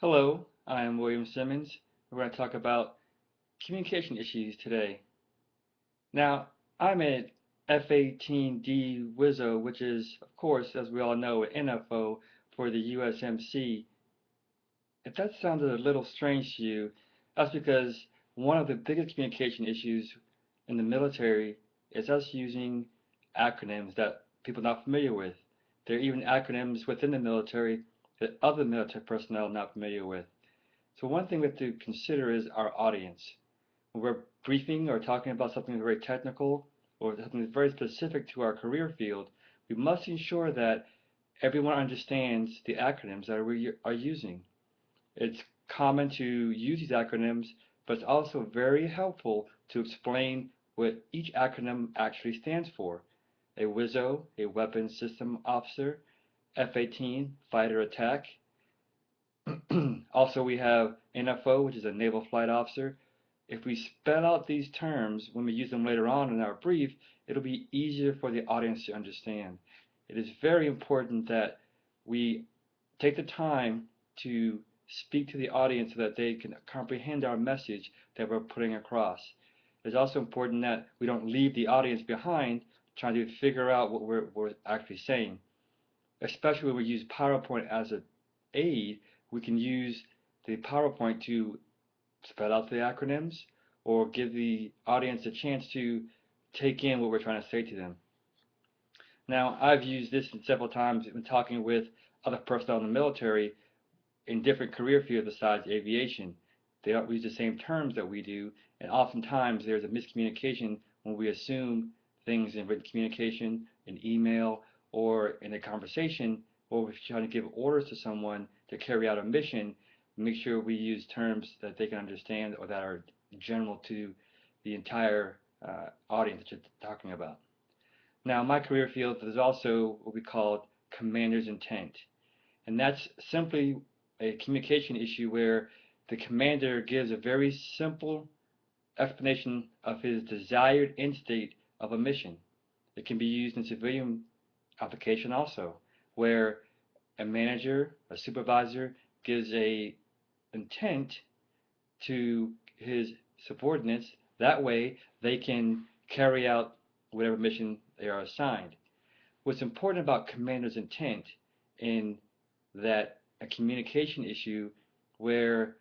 Hello, I am William Simmons. We're going to talk about communication issues today. Now, I'm an F-18D Wizzo, which is, of course, as we all know, an NFO for the USMC. If that sounded a little strange to you, that's because one of the biggest communication issues in the military is us using acronyms that people are not familiar with. There are even acronyms within the military that other military personnel are not familiar with. So one thing we have to consider is our audience. When we're briefing or talking about something very technical or something very specific to our career field, we must ensure that everyone understands the acronyms that we are using. It's common to use these acronyms, but it's also very helpful to explain what each acronym actually stands for. A WISO, a Weapons System Officer, F-18, Fighter Attack, also, we have NFO, which is a Naval Flight Officer. If we spell out these terms when we use them later on in our brief, it'll be easier for the audience to understand. It is very important that we take the time to speak to the audience so that they can comprehend our message that we're putting across. It's also important that we don't leave the audience behind trying to figure out what we're actually saying. Especially when we use PowerPoint as an aid, we can use the PowerPoint to spell out the acronyms or give the audience a chance to take in what we're trying to say to them. Now, I've used this several times in talking with other personnel in the military in different career fields besides aviation. They don't use the same terms that we do, and oftentimes there's a miscommunication when we assume things in written communication, in email, or in a conversation, or we're trying to give orders to someone to carry out a mission. Make sure we use terms that they can understand or that are general to the entire audience that you're talking about. Now, in my career field, there's also what we call commander's intent. And that's simply a communication issue where the commander gives a very simple explanation of his desired end state of a mission. It can be used in civilian application also, where a manager, a supervisor gives a intent to his subordinates. That way they can carry out whatever mission they are assigned. What's important about commander's intent in that a communication issue where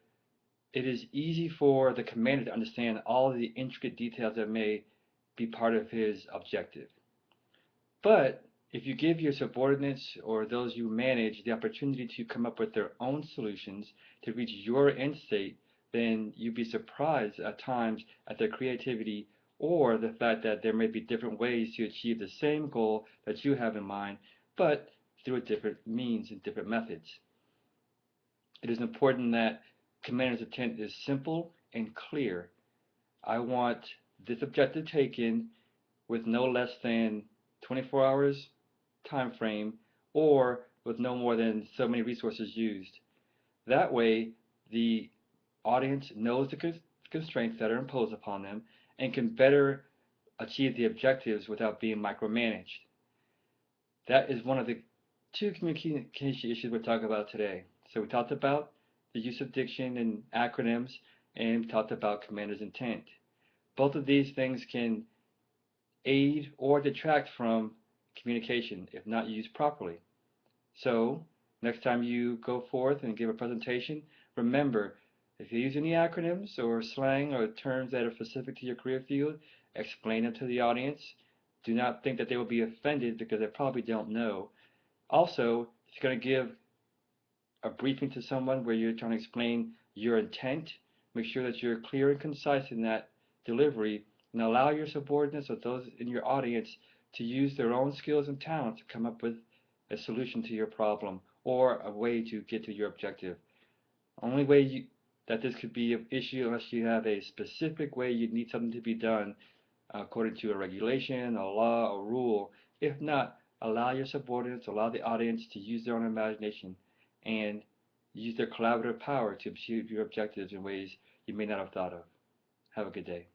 it is easy for the commander to understand all of the intricate details that may be part of his objective. But if you give your subordinates or those you manage the opportunity to come up with their own solutions to reach your end state, then you'd be surprised at times at their creativity or the fact that there may be different ways to achieve the same goal that you have in mind, but through a different means and different methods. It is important that commander's intent is simple and clear. I want this objective taken with no less than 24 hours time frame or with no more than so many resources used. That way, the audience knows the constraints that are imposed upon them and can better achieve the objectives without being micromanaged. That is one of the two communication issues we're talking about today. So we talked about the use of diction and acronyms, and we talked about commander's intent. Both of these things can aid or detract from communication if not used properly. So next time you go forth and give a presentation, remember, if you use any acronyms or slang or terms that are specific to your career field, explain them to the audience. Do not think that they will be offended because they probably don't know. Also, if you're going to give a briefing to someone where you're trying to explain your intent, make sure that you're clear and concise in that delivery and allow your subordinates or those in your audience to use their own skills and talents to come up with a solution to your problem or a way to get to your objective. Only way that this could be an issue unless you have a specific way you need something to be done according to a regulation, a law, a rule. If not, allow your subordinates, allow the audience to use their own imagination and use their collaborative power to achieve your objectives in ways you may not have thought of. Have a good day.